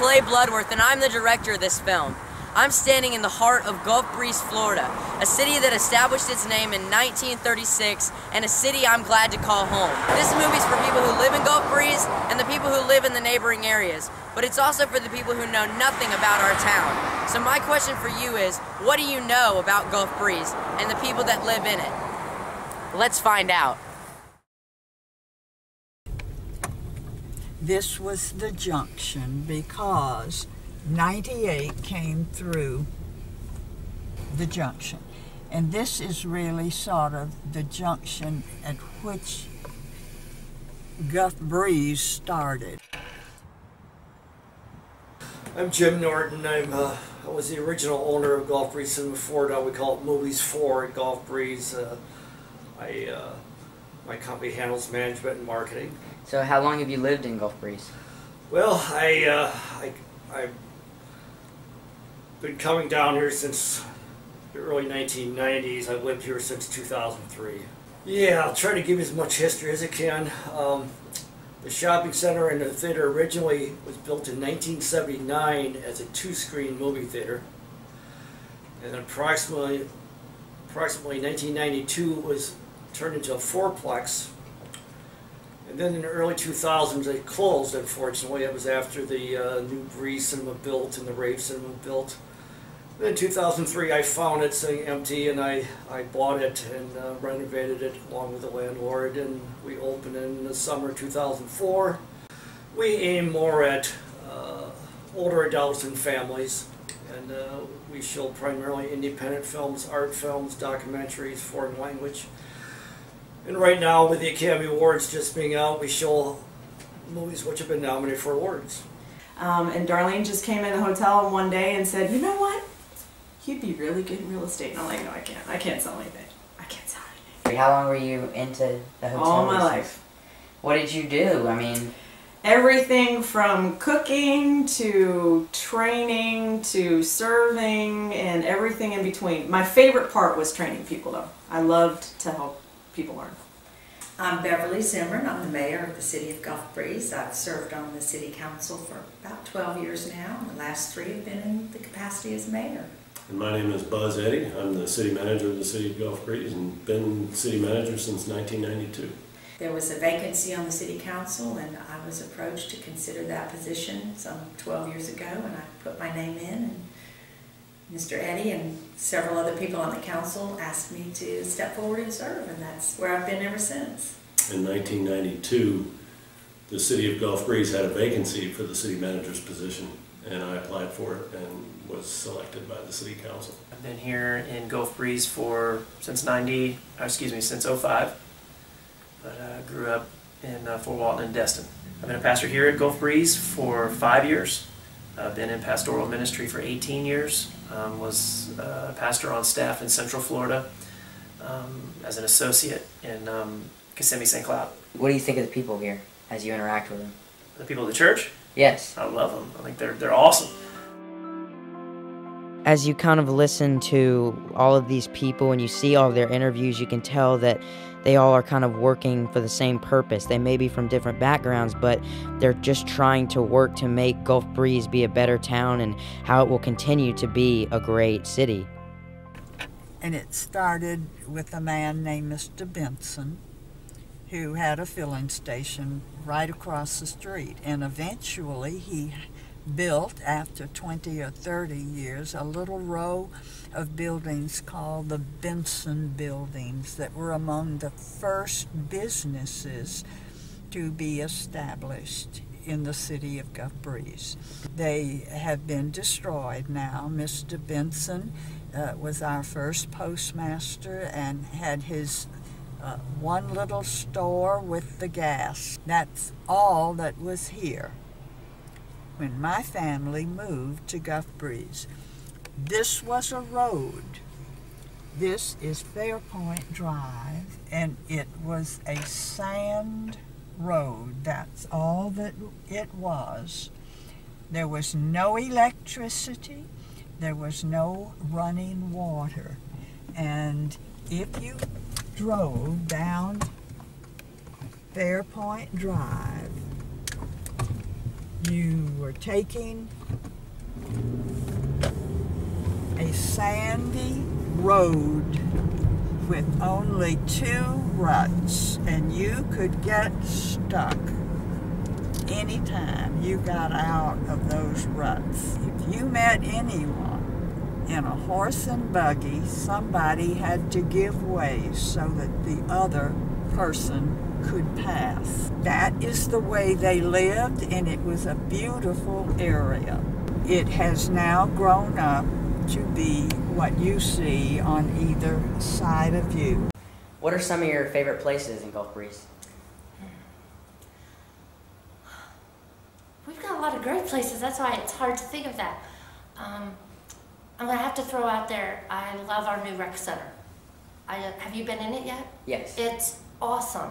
Blake Bloodworth, and I'm the director of this film. I'm standing in the heart of Gulf Breeze, Florida, a city that established its name in 1936, and a city I'm glad to call home. This movie's for people who live in Gulf Breeze and the people who live in the neighboring areas, but it's also for the people who know nothing about our town. So my question for you is, what do you know about Gulf Breeze and the people that live in it? Let's find out. This was the junction because 98 came through the junction. And this is really sort of the junction at which Gulf Breeze started. I'm Jim Norton. I was the original owner of Gulf Breeze Cinema 4. Now we call it Movies 4 at Gulf Breeze. My company handles management and marketing. So how long have you lived in Gulf Breeze? Well, I've been coming down here since the early 1990s. I've lived here since 2003. Yeah, I'll try to give you as much history as I can. The shopping center and the theater originally was built in 1979 as a two-screen movie theater. And then approximately 1992 it was turned into a fourplex. And then in the early 2000s it closed, unfortunately. It was after the new Breeze Cinema built and the Rave Cinema built. And then in 2003 I found it sitting empty, and I bought it and renovated it along with the landlord, and we opened in the summer 2004. We aim more at older adults and families, and we show primarily independent films, art films, documentaries, foreign language. And right now, with the Academy Awards just being out, we show movies which have been nominated for awards. And Darlene just came in the hotel one day and said, "You know what? You'd be really good in real estate." And I'm like, "No, I can't. I can't sell anything. I can't sell anything." How long were you into the hotel All my business? life. What did you do? I mean, everything from cooking to training to serving and everything in between. My favorite part was training people, though. I loved to help people learn. I'm Beverly Zimmerman. I'm the mayor of the city of Gulf Breeze. I've served on the city council for about 12 years now, and the last 3 have been in the capacity as mayor. And my name is Buzz Eddy. I'm the city manager of the city of Gulf Breeze and been city manager since 1992. There was a vacancy on the city council, and I was approached to consider that position some 12 years ago, and I put my name in, and Mr. Eddy and several other people on the council asked me to step forward and serve, and that's where I've been ever since. In 1992, the city of Gulf Breeze had a vacancy for the city manager's position, and I applied for it and was selected by the city council. I've been here in Gulf Breeze since '05, but I grew up in Fort Walton and Destin. I've been a pastor here at Gulf Breeze for 5 years. I've been in pastoral ministry for 18 years. Was a pastor on staff in Central Florida as an associate in Kissimmee, St. Cloud. what do you think of the people here as you interact with them? The people of the church? Yes. I love them. I think they're awesome. As you kind of listen to all of these people and you see all of their interviews, you can tell that they all are kind of working for the same purpose. They may be from different backgrounds, but they're just trying to work to make Gulf Breeze be a better town and how it will continue to be a great city. And it started with a man named Mr. Benson, who had a filling station right across the street. And eventually he built, after 20 or 30 years, a little row of buildings called the Benson Buildings that were among the first businesses to be established in the city of Gulf Breeze. They have been destroyed now. Mr. Benson was our first postmaster and had his one little store with the gas. That's all that was here when my family moved to Gulf Breeze. This was a road. This is Fairpoint Drive, and it was a sand road. That's all that it was. There was no electricity. There was no running water. And if you drove down Fairpoint Drive, You were taking a sandy road with only 2 ruts, and you could get stuck anytime you got out of those ruts. If you met anyone in a horse and buggy, somebody had to give way so that the other person could pass. That is the way they lived, and it was a beautiful area. It has now grown up to be what you see on either side of you. What are some of your favorite places in Gulf Breeze? We've got a lot of great places, that's why it's hard to think of that. I'm going to have to throw out there, I love our new rec center. Have you been in it yet? Yes. It's awesome.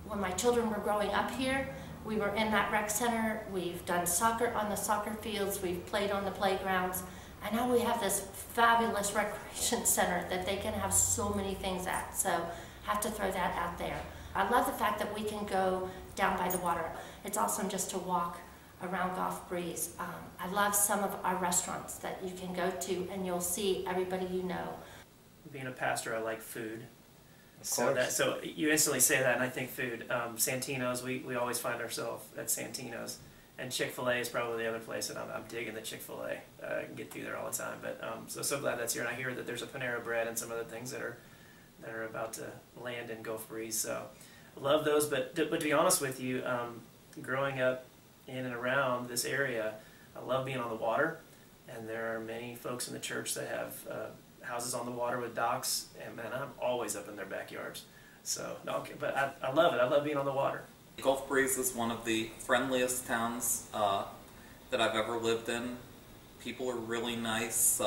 When my children were growing up here, we were in that rec center. We've done soccer on the soccer fields. We've played on the playgrounds. And now we have this fabulous recreation center that they can have so many things at. So have to throw that out there. I love the fact that we can go down by the water. It's awesome just to walk around Gulf Breeze. I love some of our restaurants that you can go to and you'll see everybody you know. Being a pastor, I like food. So you instantly say that, and I think food. Santino's, we always find ourselves at Santino's, and Chick-fil-A is probably the other place, and I'm digging the Chick-fil-A. I can get through there all the time, but so glad that's here. And I hear that there's a Panera Bread and some other things that are about to land in Gulf Breeze. So I love those. But to be honest with you, growing up in and around this area, I love being on the water, and there are many folks in the church that have houses on the water with docks, and man, I'm always up in their backyards. So, okay, but I love it. I love being on the water. Gulf Breeze is one of the friendliest towns that I've ever lived in. People are really nice.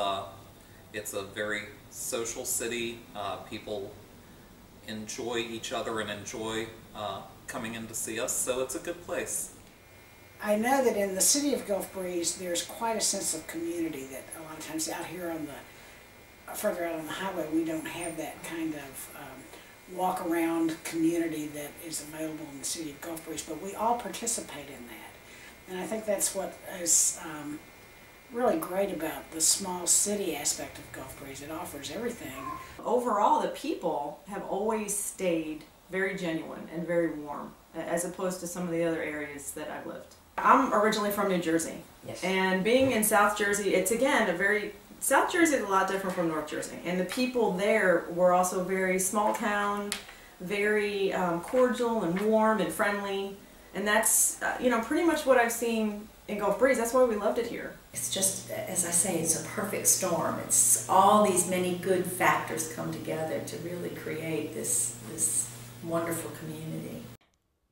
It's a very social city. People enjoy each other and enjoy coming in to see us, so it's a good place. I know that in the city of Gulf Breeze, there's quite a sense of community that a lot of times out here on further out on the highway, we don't have that kind of walk-around community that is available in the city of Gulf Breeze, but we all participate in that. And I think that's what is really great about the small city aspect of Gulf Breeze. It offers everything. Overall, the people have always stayed very genuine and very warm, as opposed to some of the other areas that I've lived. I'm originally from New Jersey, Yes. and being in South Jersey, it's again South Jersey is a lot different from North Jersey, and the people there were also very small town, very cordial and warm and friendly, and that's pretty much what I've seen in Gulf Breeze. That's why we loved it here. It's just, as I say, it's a perfect storm. It's all these many good factors come together to really create this wonderful community.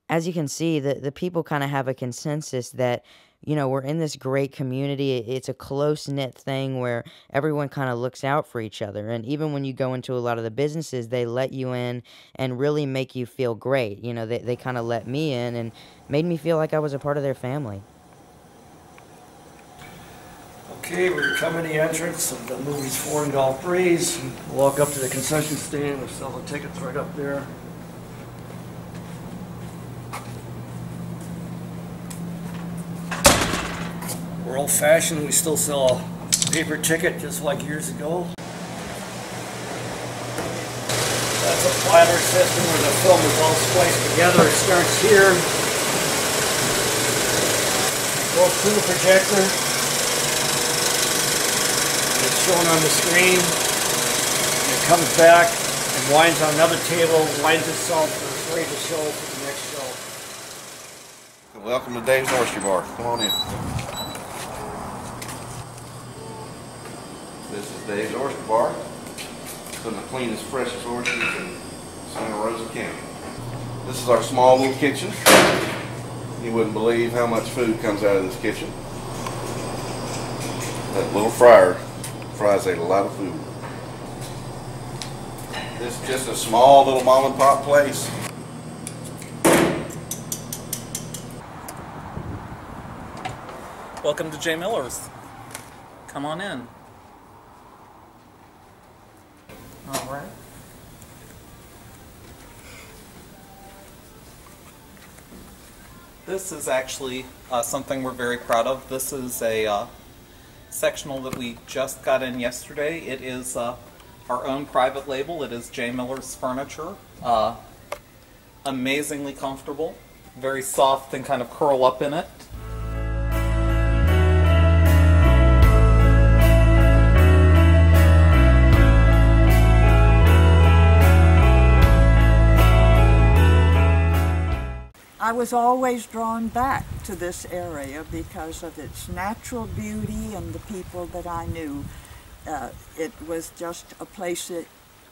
As you can see, the people kind of have a consensus that, we're in this great community. It's a close-knit thing where everyone kind of looks out for each other. And even when you go into a lot of the businesses, they let you in and really make you feel great. They kind of let me in and made me feel like I was a part of their family. Okay, we're coming to the entrance of the Movies 4 in Gulf Breeze. Walk up to the concession stand. We sell the tickets right up there. We're old-fashioned. We still sell a paper ticket just like years ago. That's a platter system where the film is all spliced together. It starts here, goes through the projector, and it's shown on the screen. And it comes back and winds on another table, winds itself, and it's ready to show for the next show. Welcome to Dave's Oyster Bar. Come on in. This is Dave's Oyster Bar. Some of the cleanest, freshest oysters in Santa Rosa County. This is our small little kitchen. You wouldn't believe how much food comes out of this kitchen. That little fryer fries ate a lot of food. This is just a small little mom and pop place. Welcome to J. Miller's. Come on in. All right. This is actually something we're very proud of. This is a sectional that we just got in yesterday. It is our own private label. It is J. Miller's Furniture. Amazingly comfortable, very soft and kind of curl up in it. I was always drawn back to this area because of its natural beauty and the people that I knew. It was just a place that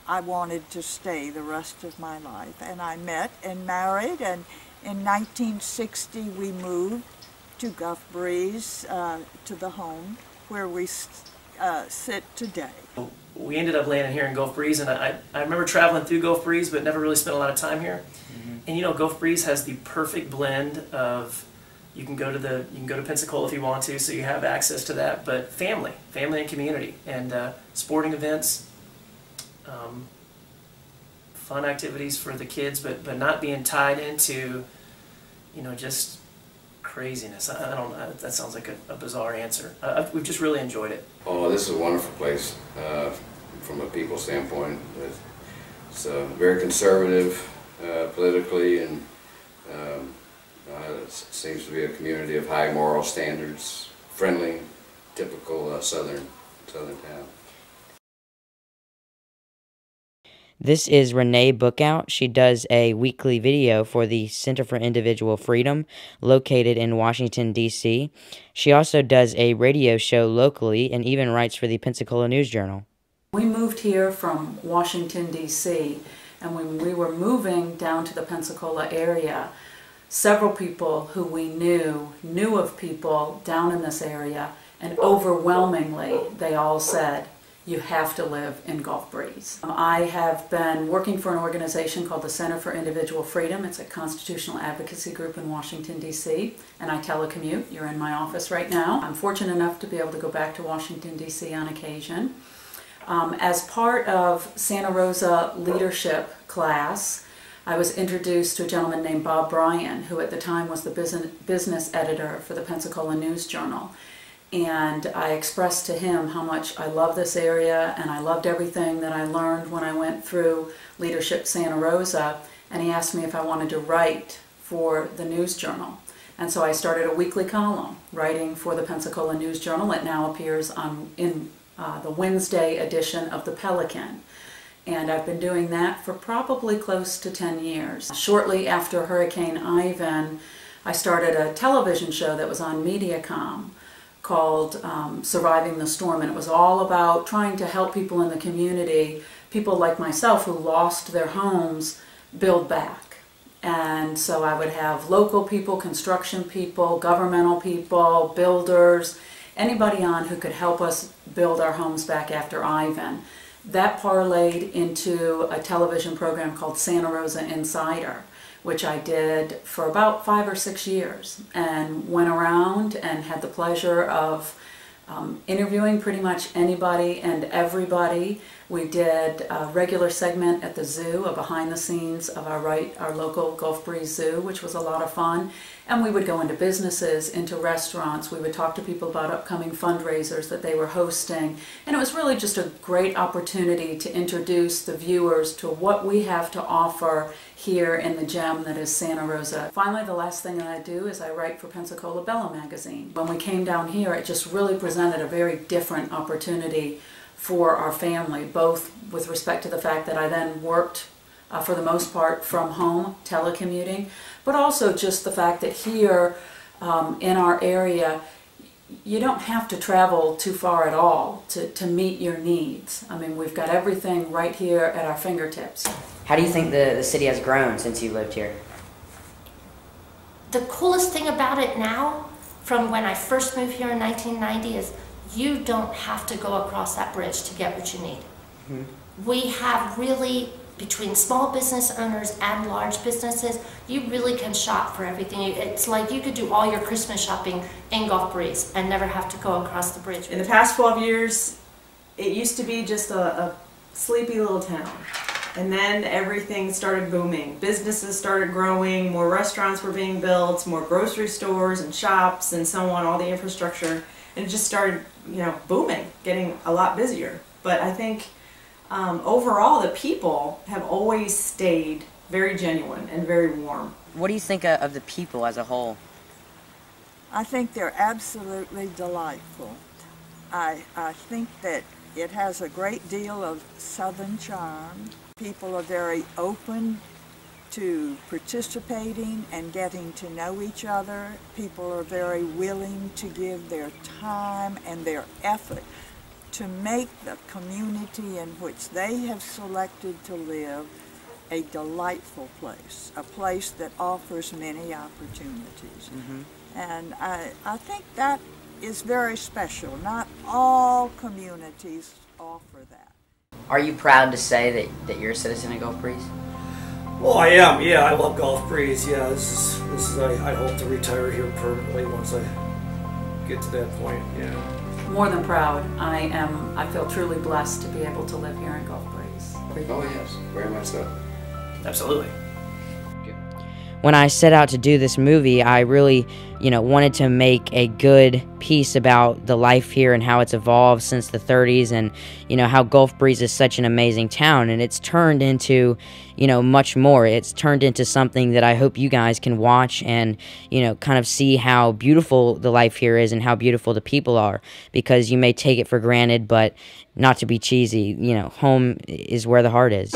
I wanted to stay the rest of my life. And I met and married, and in 1960 we moved to Gulf Breeze, to the home where we sit today. We ended up landing here in Gulf Breeze, and I remember traveling through Gulf Breeze but never really spent a lot of time here. And you know, Gulf Breeze has the perfect blend of, you can go to Pensacola if you want to, so you have access to that, but family and community, and sporting events, fun activities for the kids, but not being tied into, you know, just craziness. I don't know, that sounds like a bizarre answer. We've just really enjoyed it. Oh, this is a wonderful place from a people standpoint. It's very conservative politically, and it seems to be a community of high moral standards, friendly, typical southern town. This is Renee Bookout. She does a weekly video for the Center for Individual Freedom located in Washington, D.C. She also does a radio show locally and even writes for the Pensacola News-Journal. We moved here from Washington, D.C., and when we were moving down to the Pensacola area, several people who we knew of people down in this area, and overwhelmingly they all said, you have to live in Gulf Breeze. I have been working for an organization called the Center for Individual Freedom. It's a constitutional advocacy group in Washington, D.C., and I telecommute. You're in my office right now. I'm fortunate enough to be able to go back to Washington, D.C. on occasion. As part of Santa Rosa leadership class, I was introduced to a gentleman named Bob Bryan, who at the time was the business editor for the Pensacola News-Journal. And I expressed to him how much I love this area, and I loved everything that I learned when I went through Leadership Santa Rosa, and he asked me if I wanted to write for the News-Journal. And so I started a weekly column writing for the Pensacola News-Journal. It now appears in the Wednesday edition of the Pelican. And I've been doing that for probably close to 10 years. Shortly after Hurricane Ivan, I started a television show that was on Mediacom called Surviving the Storm, and it was all about trying to help people in the community, people like myself who lost their homes, build back. And so I would have local people, construction people, governmental people, builders, anybody on who could help us build our homes back after Ivan. That parlayed into a television program called Santa Rosa Insider, which I did for about 5 or 6 years, and went around and had the pleasure of interviewing pretty much anybody and everybody. We did a regular segment at the zoo, a behind the scenes of our local Gulf Breeze Zoo, which was a lot of fun. And we would go into businesses, into restaurants. We would talk to people about upcoming fundraisers that they were hosting. And it was really just a great opportunity to introduce the viewers to what we have to offer here in the gem that is Santa Rosa. Finally, the last thing that I do is I write for Pensacola Bella magazine. When we came down here, it just really presented a very different opportunity for our family, both with respect to the fact that I then worked for the most part from home, telecommuting, but also just the fact that here in our area, you don't have to travel too far at all to meet your needs. I mean, we've got everything right here at our fingertips. How do you think the city has grown since you lived here? The coolest thing about it now, from when I first moved here in 1990, is you don't have to go across that bridge to get what you need. Mm-hmm. We have really, between small business owners and large businesses, you really can shop for everything. It's like you could do all your Christmas shopping in Gulf Breeze and never have to go across the bridge. In the past 12 years, it used to be just a sleepy little town. And then everything started booming. Businesses started growing, more restaurants were being built, more grocery stores and shops and so on, all the infrastructure. And it just started, booming, getting a lot busier. But I think overall the people have always stayed very genuine and very warm. What do you think of the people as a whole? I think they're absolutely delightful. I think that it has a great deal of Southern charm. People are very open to participating and getting to know each other. People are very willing to give their time and their effort to make the community in which they have selected to live a delightful place, a place that offers many opportunities. Mm-hmm. And I think that is very special. Not all communities offer that. Are you proud to say that you're a citizen of Gulf Breeze? Well, I am. Yeah, I love Gulf Breeze. Yeah, this is. I hope to retire here permanently once I get to that point. Yeah. More than proud. I feel truly blessed to be able to live here in Gulf Breeze. Oh yes, very much so. Absolutely. When I set out to do this movie, I really, wanted to make a good piece about the life here and how it's evolved since the 30s and, how Gulf Breeze is such an amazing town. And it's turned into, much more. It's turned into something that I hope you guys can watch and, kind of see how beautiful the life here is and how beautiful the people are. Because you may take it for granted, but not to be cheesy, home is where the heart is.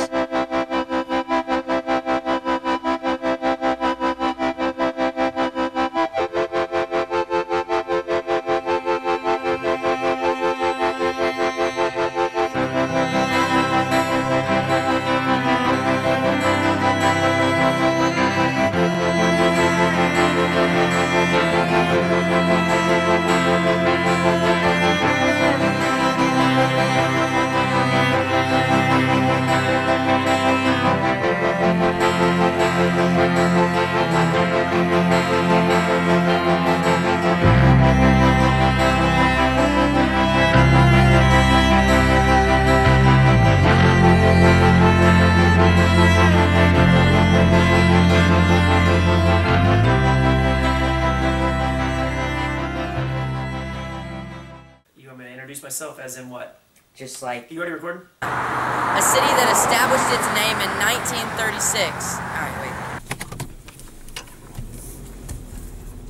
Introduce myself as in what? Just like... You already recording? A city that established its name in 1936. Alright, wait.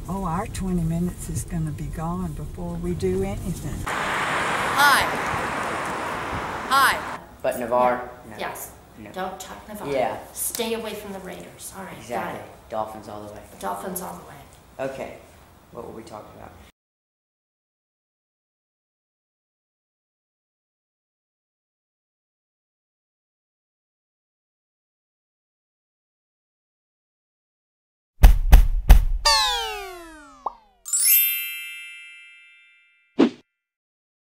Oh, our 20 minutes is going to be gone before we do anything. Hi. Hi. But Navarre? No. Yes. No. Don't talk Navarre. Yeah. Stay away from the Raiders. All right, Exactly. got it. Dolphins all the way. Dolphins all the way. Okay. What were we talking about?